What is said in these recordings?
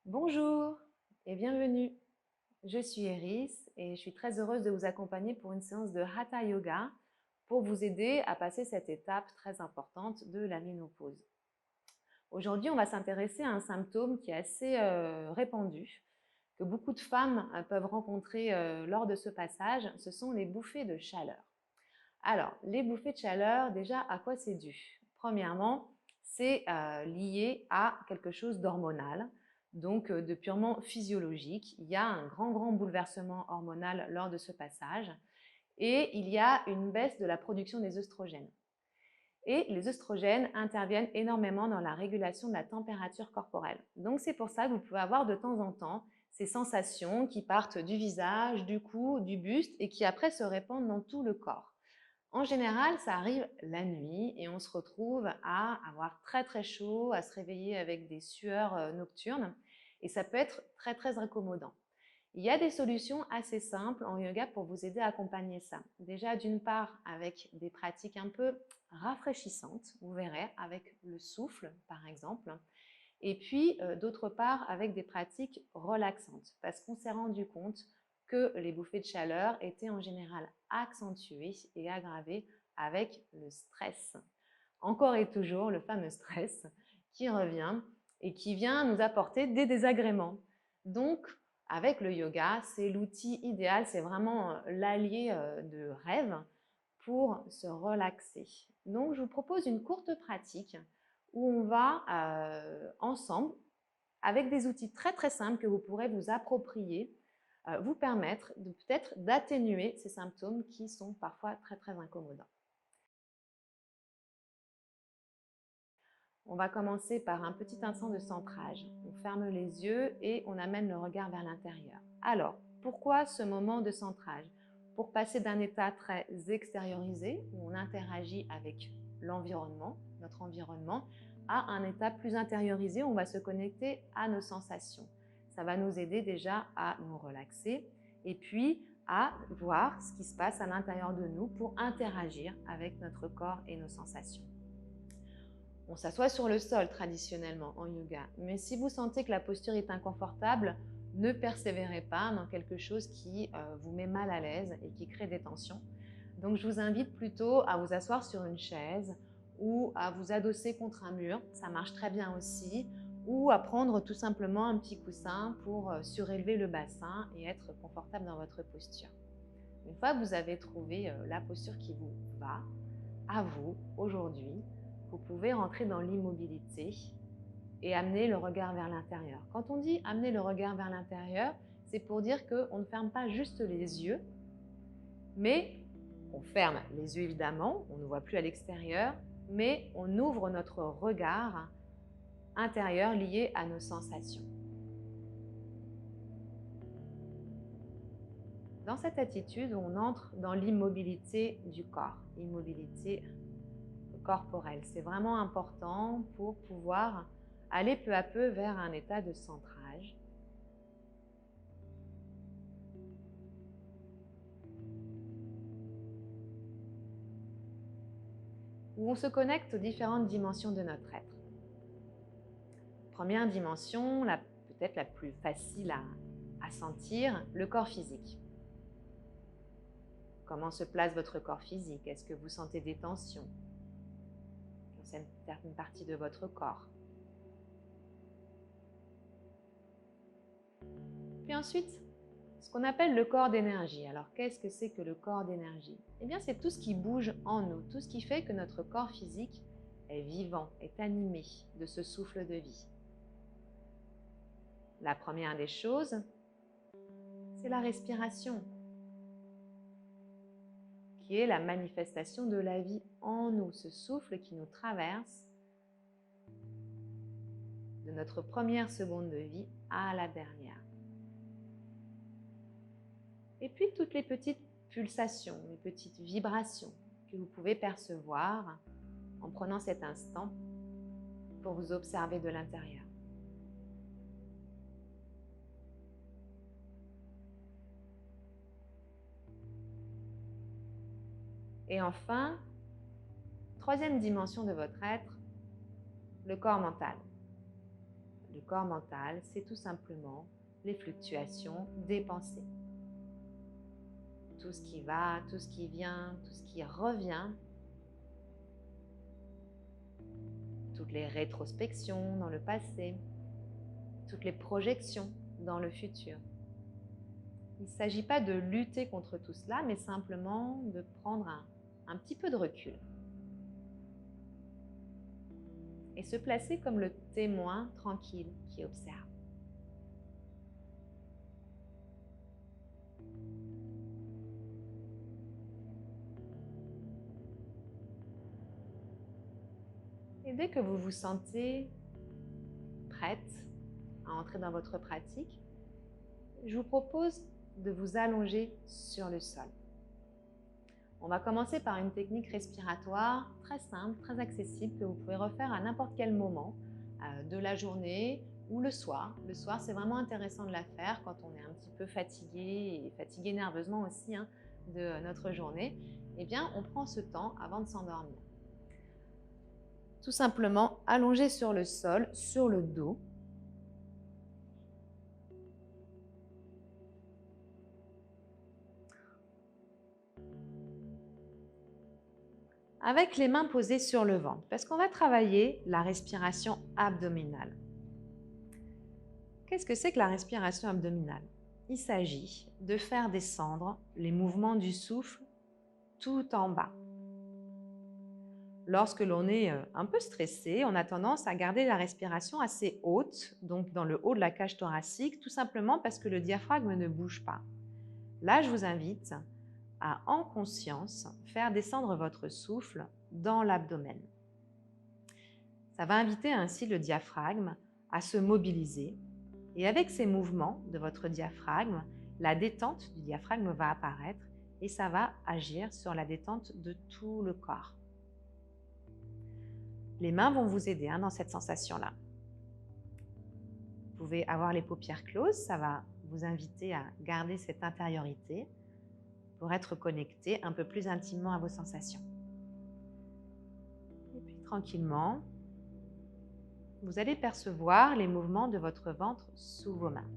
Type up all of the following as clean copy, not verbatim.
Bonjour et bienvenue. Je suis Eris et je suis très heureuse de vous accompagner pour une séance de Hatha Yoga pour vous aider à passer cette étape très importante de la ménopause. Aujourd'hui, on va s'intéresser à un symptôme qui est assez répandu, que beaucoup de femmes peuvent rencontrer lors de ce passage, ce sont les bouffées de chaleur. Alors, les bouffées de chaleur, déjà, à quoi c'est dû? Premièrement, c'est lié à quelque chose d'hormonal, donc de purement physiologique. Il y a un grand bouleversement hormonal lors de ce passage et il y a une baisse de la production des œstrogènes. Et les œstrogènes interviennent énormément dans la régulation de la température corporelle. Donc c'est pour ça que vous pouvez avoir de temps en temps ces sensations qui partent du visage, du cou, du buste et qui après se répandent dans tout le corps. En général, ça arrive la nuit et on se retrouve à avoir très chaud, à se réveiller avec des sueurs nocturnes et ça peut être très incommodant. Il y a des solutions assez simples en yoga pour vous aider à accompagner ça. Déjà, d'une part, avec des pratiques un peu rafraîchissantes, vous verrez, avec le souffle par exemple, et puis d'autre part avec des pratiques relaxantes parce qu'on s'est rendu compte que les bouffées de chaleur étaient en général accentuées et aggravées avec le stress. Encore et toujours le fameux stress qui revient et qui vient nous apporter des désagréments. Donc, avec le yoga, c'est l'outil idéal, c'est vraiment l'allié de rêve pour se relaxer. Donc, je vous propose une courte pratique où on va ensemble, avec des outils très simples que vous pourrez vous approprier, vous permettre de peut-être d'atténuer ces symptômes qui sont parfois très incommodants. On va commencer par un petit instant de centrage. On ferme les yeux et on amène le regard vers l'intérieur. Alors, pourquoi ce moment de centrage? Pour passer d'un état très extériorisé, où on interagit avec l'environnement, notre environnement, à un état plus intériorisé, où on va se connecter à nos sensations. Ça va nous aider déjà à nous relaxer et puis à voir ce qui se passe à l'intérieur de nous pour interagir avec notre corps et nos sensations. On s'assoit sur le sol traditionnellement en yoga, mais si vous sentez que la posture est inconfortable, ne persévérez pas dans quelque chose qui vous met mal à l'aise et qui crée des tensions. Donc je vous invite plutôt à vous asseoir sur une chaise ou à vous adosser contre un mur, ça marche très bien aussi, ou à prendre tout simplement un petit coussin pour surélever le bassin et être confortable dans votre posture. Une fois que vous avez trouvé la posture qui vous va, à vous, aujourd'hui, vous pouvez rentrer dans l'immobilité et amener le regard vers l'intérieur. Quand on dit amener le regard vers l'intérieur, c'est pour dire qu'on ne ferme pas juste les yeux, mais on ferme les yeux évidemment, on ne voit plus à l'extérieur, mais on ouvre notre regard intérieur lié à nos sensations. Dans cette attitude, on entre dans l'immobilité du corps, immobilité corporelle. C'est vraiment important pour pouvoir aller peu à peu vers un état de centrage. Où on se connecte aux différentes dimensions de notre être. Première dimension, peut-être la plus facile à sentir, le corps physique. Comment se place votre corps physique? Est-ce que vous sentez des tensions dans certaines parties de votre corps? Puis ensuite, ce qu'on appelle le corps d'énergie. Alors, qu'est-ce que c'est que le corps d'énergie? Eh bien, c'est tout ce qui bouge en nous, tout ce qui fait que notre corps physique est vivant, est animé de ce souffle de vie. La première des choses, c'est la respiration, qui est la manifestation de la vie en nous, ce souffle qui nous traverse de notre première seconde de vie à la dernière. Et puis toutes les petites pulsations, les petites vibrations que vous pouvez percevoir en prenant cet instant pour vous observer de l'intérieur. Et enfin, troisième dimension de votre être, le corps mental. Le corps mental, c'est tout simplement les fluctuations des pensées. Tout ce qui va, tout ce qui vient, tout ce qui revient, toutes les rétrospections dans le passé, toutes les projections dans le futur. Il ne s'agit pas de lutter contre tout cela, mais simplement de prendre un petit peu de recul. Et se placer comme le témoin tranquille qui observe. Et dès que vous vous sentez prête à entrer dans votre pratique, je vous propose de vous allonger sur le sol. On va commencer par une technique respiratoire très simple, très accessible, que vous pouvez refaire à n'importe quel moment de la journée ou le soir. Le soir, c'est vraiment intéressant de la faire quand on est un petit peu fatigué et fatigué nerveusement aussi de notre journée. Eh bien, on prend ce temps avant de s'endormir. Tout simplement allongé sur le sol, sur le dos. Avec les mains posées sur le ventre, parce qu'on va travailler la respiration abdominale. Qu'est-ce que c'est que la respiration abdominale? Il s'agit de faire descendre les mouvements du souffle tout en bas. Lorsque l'on est un peu stressé, on a tendance à garder la respiration assez haute, donc dans le haut de la cage thoracique, tout simplement parce que le diaphragme ne bouge pas. Là, je vous invite à, en conscience, faire descendre votre souffle dans l'abdomen. Ça va inviter ainsi le diaphragme à se mobiliser. Et avec ces mouvements de votre diaphragme, la détente du diaphragme va apparaître et ça va agir sur la détente de tout le corps. Les mains vont vous aider dans cette sensation-là. Vous pouvez avoir les paupières closes, ça va vous inviter à garder cette intériorité pour être connecté un peu plus intimement à vos sensations. Et puis tranquillement, vous allez percevoir les mouvements de votre ventre sous vos mains.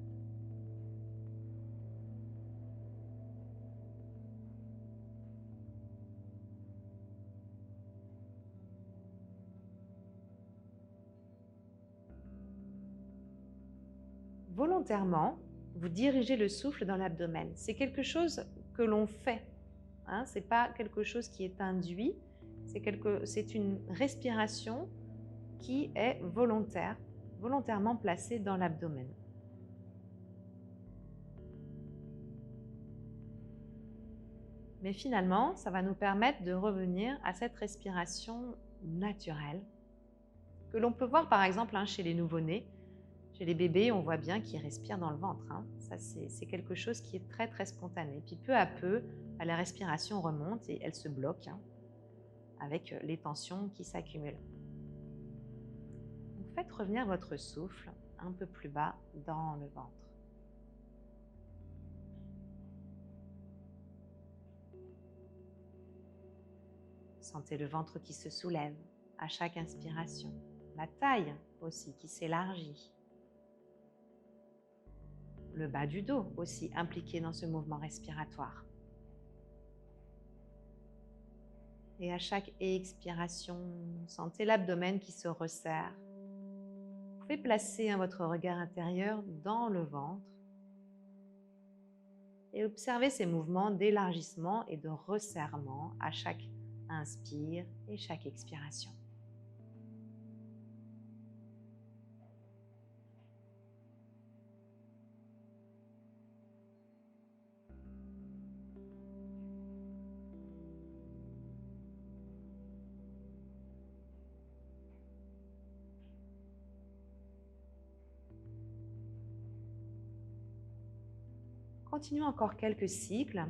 Volontairement, vous dirigez le souffle dans l'abdomen. C'est quelque chose que l'on fait. Ce n'est pas quelque chose qui est induit. C'est une respiration qui est volontaire, volontairement placée dans l'abdomen. Mais finalement, ça va nous permettre de revenir à cette respiration naturelle que l'on peut voir par exemple chez les nouveau-nés. Chez les bébés, on voit bien qu'ils respirent dans le ventre. Ça, c'est quelque chose qui est très très spontané. Puis peu à peu, la respiration remonte et elle se bloque avec les tensions qui s'accumulent. Donc faites revenir votre souffle un peu plus bas dans le ventre. Sentez le ventre qui se soulève à chaque inspiration. La taille aussi qui s'élargit. Le bas du dos aussi impliqué dans ce mouvement respiratoire. Et à chaque expiration, sentez l'abdomen qui se resserre. Vous pouvez placer votre regard intérieur dans le ventre et observer ces mouvements d'élargissement et de resserrement à chaque inspire et chaque expiration. Continuons encore quelques cycles.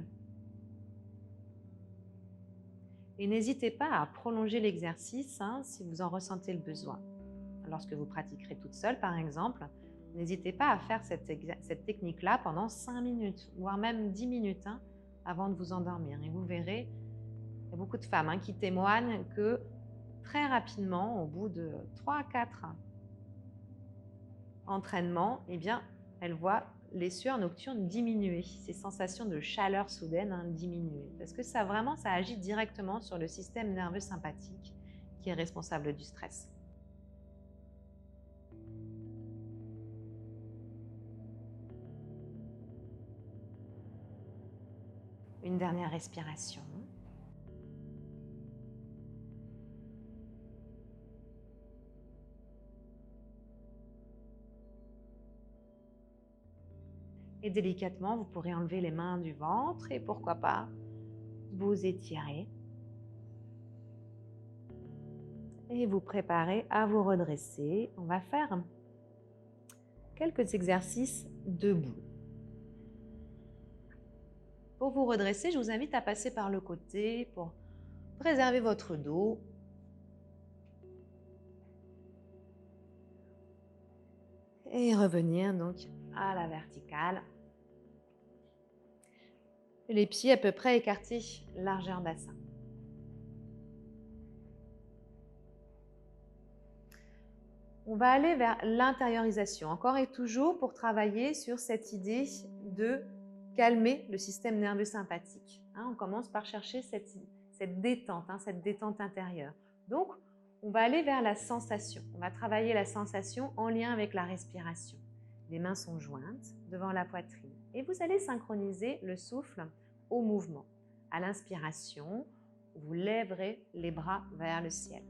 Et n'hésitez pas à prolonger l'exercice si vous en ressentez le besoin. Lorsque vous pratiquerez toute seule, par exemple, n'hésitez pas à faire cette technique-là pendant 5 minutes, voire même 10 minutes avant de vous endormir. Et vous verrez, il y a beaucoup de femmes qui témoignent que très rapidement, au bout de 3 à 4 entraînement, eh bien, elle voit les sueurs nocturnes diminuer, ces sensations de chaleur soudaine diminuer. Parce que ça agit directement sur le système nerveux sympathique qui est responsable du stress. Une dernière respiration. Et délicatement, vous pourrez enlever les mains du ventre et pourquoi pas vous étirer. Et vous préparer à vous redresser. On va faire quelques exercices debout. Pour vous redresser, je vous invite à passer par le côté pour préserver votre dos. Et revenir donc à la verticale. Les pieds à peu près écartés, largeur bassin. On va aller vers l'intériorisation, encore et toujours pour travailler sur cette idée de calmer le système nerveux sympathique. On commence par chercher cette détente intérieure. Donc, on va aller vers la sensation. On va travailler la sensation en lien avec la respiration. Les mains sont jointes devant la poitrine et vous allez synchroniser le souffle au mouvement. À l'inspiration, vous lèverez les bras vers le ciel.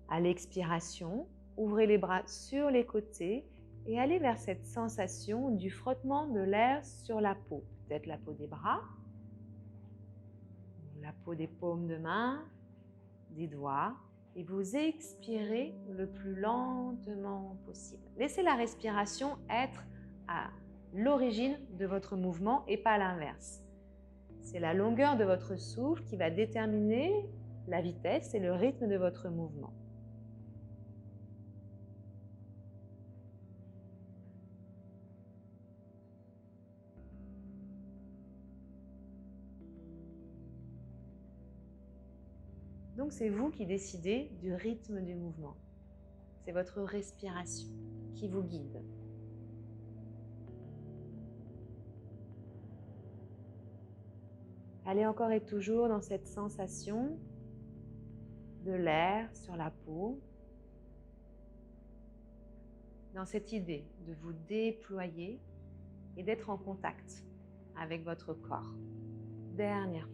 À l'expiration, ouvrez les bras sur les côtés et allez vers cette sensation du frottement de l'air sur la peau. Peut-être la peau des bras, la peau des paumes de main, des doigts. Et vous expirez le plus lentement possible. Laissez la respiration être à l'origine de votre mouvement et pas l'inverse. C'est la longueur de votre souffle qui va déterminer la vitesse et le rythme de votre mouvement. Donc c'est vous qui décidez du rythme du mouvement. C'est votre respiration qui vous guide. Allez encore et toujours dans cette sensation de l'air sur la peau, dans cette idée de vous déployer et d'être en contact avec votre corps. Dernière fois.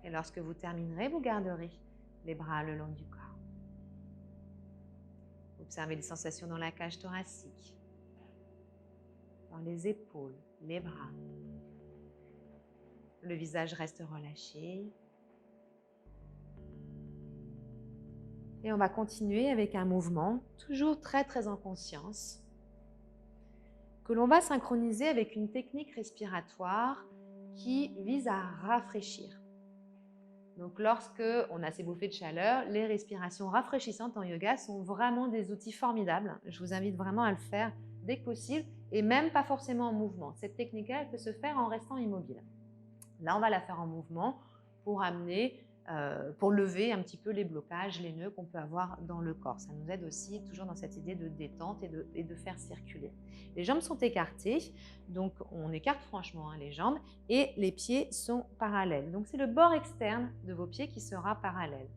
Et lorsque vous terminerez, vous garderez les bras le long du corps. Observez les sensations dans la cage thoracique, dans les épaules, les bras. Le visage reste relâché. Et on va continuer avec un mouvement, toujours très en conscience, que l'on va synchroniser avec une technique respiratoire qui vise à rafraîchir. Donc lorsque on a ces bouffées de chaleur, les respirations rafraîchissantes en yoga sont vraiment des outils formidables. Je vous invite vraiment à le faire dès que possible et même pas forcément en mouvement. Cette technique-là, elle peut se faire en restant immobile. Là, on va la faire en mouvement pour lever un petit peu les blocages, les nœuds qu'on peut avoir dans le corps. Ça nous aide aussi toujours dans cette idée de détente et de faire circuler. Les jambes sont écartées, donc on écarte franchement les jambes et les pieds sont parallèles. Donc c'est le bord externe de vos pieds qui sera parallèle.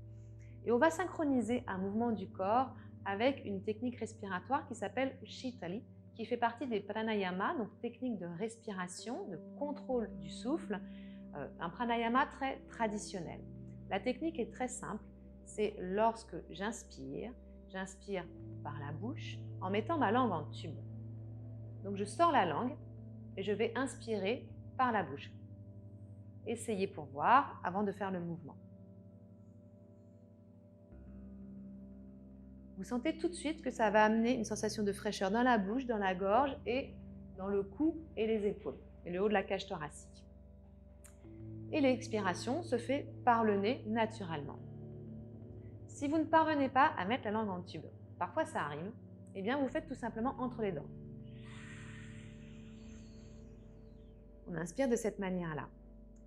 Et on va synchroniser un mouvement du corps avec une technique respiratoire qui s'appelle Shitali, qui fait partie des pranayama, donc technique de respiration, de contrôle du souffle, un pranayama très traditionnel. La technique est très simple, c'est lorsque j'inspire par la bouche en mettant ma langue en tube. Donc je sors la langue et je vais inspirer par la bouche. Essayez pour voir avant de faire le mouvement. Vous sentez tout de suite que ça va amener une sensation de fraîcheur dans la bouche, dans la gorge et dans le cou et les épaules et le haut de la cage thoracique. Et l'expiration se fait par le nez naturellement. Si vous ne parvenez pas à mettre la langue en tube, parfois ça arrive, eh bien vous faites tout simplement entre les dents. On inspire de cette manière-là.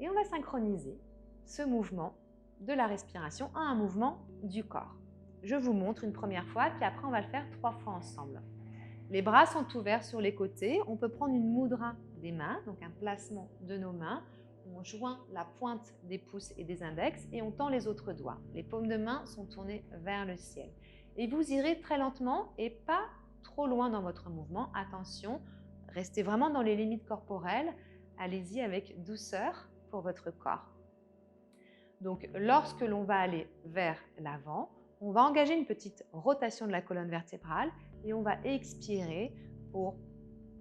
Et on va synchroniser ce mouvement de la respiration à un mouvement du corps. Je vous montre une première fois, puis après on va le faire 3 fois ensemble. Les bras sont ouverts sur les côtés. On peut prendre une mudra des mains, donc un placement de nos mains. On joint la pointe des pouces et des index et on tend les autres doigts. Les paumes de main sont tournées vers le ciel. Et vous irez très lentement et pas trop loin dans votre mouvement. Attention, restez vraiment dans les limites corporelles. Allez-y avec douceur pour votre corps. Donc, lorsque l'on va aller vers l'avant, on va engager une petite rotation de la colonne vertébrale et on va expirer pour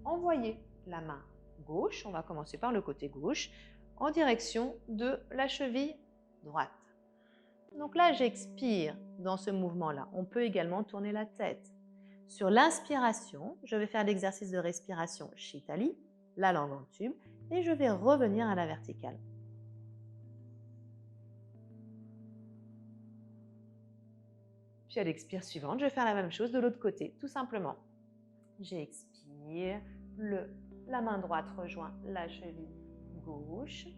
envoyer la main gauche, on va commencer par le côté gauche, en direction de la cheville droite. Donc là, j'expire dans ce mouvement-là. On peut également tourner la tête. Sur l'inspiration, je vais faire l'exercice de respiration Shitali, la langue en tube, et je vais revenir à la verticale. Puis à l'expire suivante, je vais faire la même chose de l'autre côté, tout simplement. J'expire, la main droite rejoint la cheville gauche.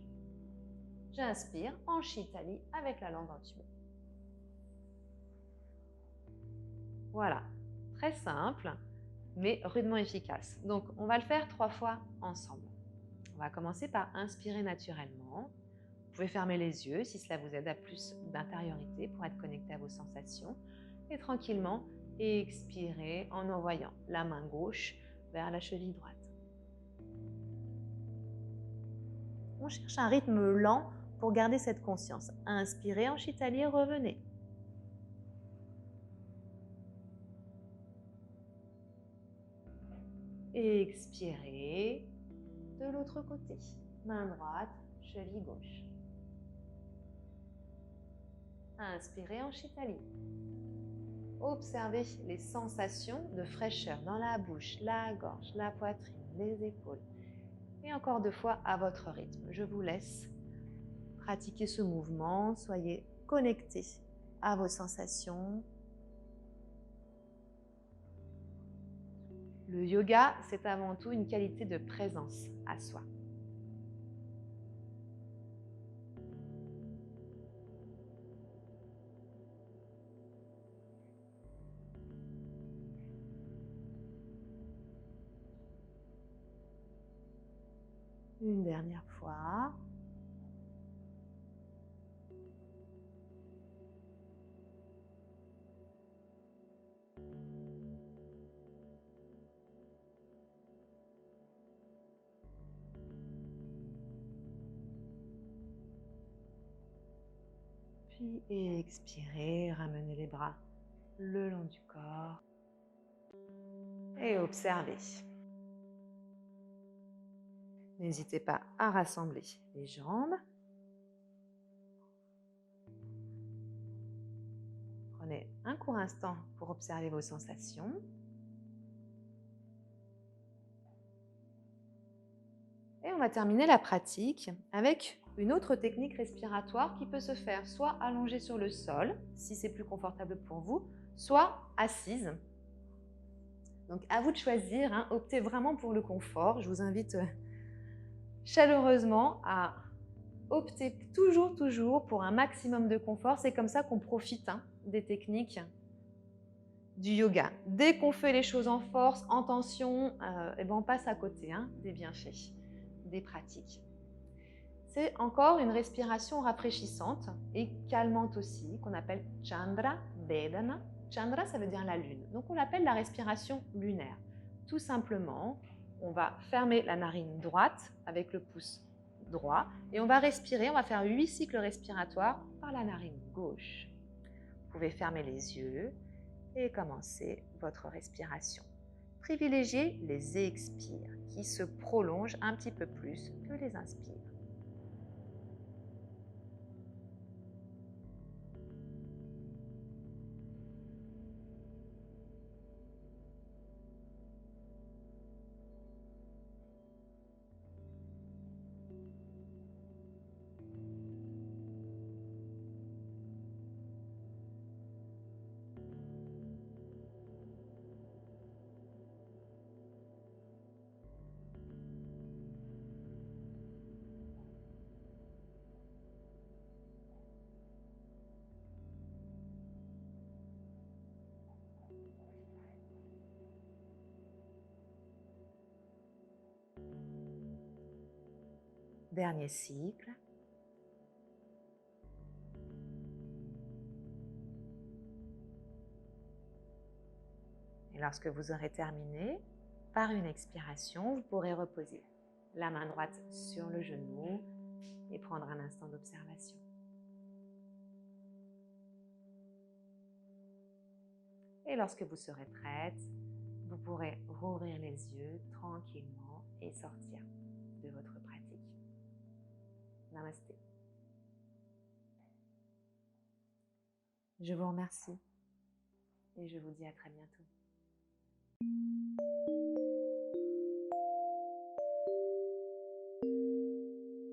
J'inspire en Shitali avec la langue en tube. Voilà, très simple, mais rudement efficace. Donc, on va le faire 3 fois ensemble. On va commencer par inspirer naturellement. Vous pouvez fermer les yeux si cela vous aide à plus d'intériorité pour être connecté à vos sensations. Et tranquillement, expirez en envoyant la main gauche vers la cheville droite. On cherche un rythme lent pour garder cette conscience. Inspirez en Shitali et revenez. Expirez de l'autre côté. Main droite, cheville gauche. Inspirez en Shitali. Observez les sensations de fraîcheur dans la bouche, la gorge, la poitrine, les épaules. Et encore 2 fois à votre rythme. Je vous laisse pratiquer ce mouvement. Soyez connectés à vos sensations. Le yoga, c'est avant tout une qualité de présence à soi. Une dernière fois. Puis expirez, ramenez les bras le long du corps et observez. N'hésitez pas à rassembler les jambes. Prenez un court instant pour observer vos sensations. Et on va terminer la pratique avec une autre technique respiratoire qui peut se faire soit allongée sur le sol, si c'est plus confortable pour vous, soit assise. Donc à vous de choisir, hein, optez vraiment pour le confort. Je vous invite chaleureusement à opter toujours pour un maximum de confort. C'est comme ça qu'on profite des techniques du yoga. Dès qu'on fait les choses en force, en tension, on passe à côté des bienfaits, des pratiques. C'est encore une respiration rafraîchissante et calmante aussi, qu'on appelle Chandra Vedana. Chandra, ça veut dire la lune. Donc on l'appelle la respiration lunaire. Tout simplement, on va fermer la narine droite avec le pouce droit et on va respirer, on va faire 8 cycles respiratoires par la narine gauche. Vous pouvez fermer les yeux et commencer votre respiration. Privilégiez les expires qui se prolongent un petit peu plus que les inspires. Dernier cycle. Et lorsque vous aurez terminé, par une expiration, vous pourrez reposer la main droite sur le genou et prendre un instant d'observation. Et lorsque vous serez prête, vous pourrez rouvrir les yeux tranquillement et sortir de votre pratique. Namasté. Je vous remercie et je vous dis à très bientôt.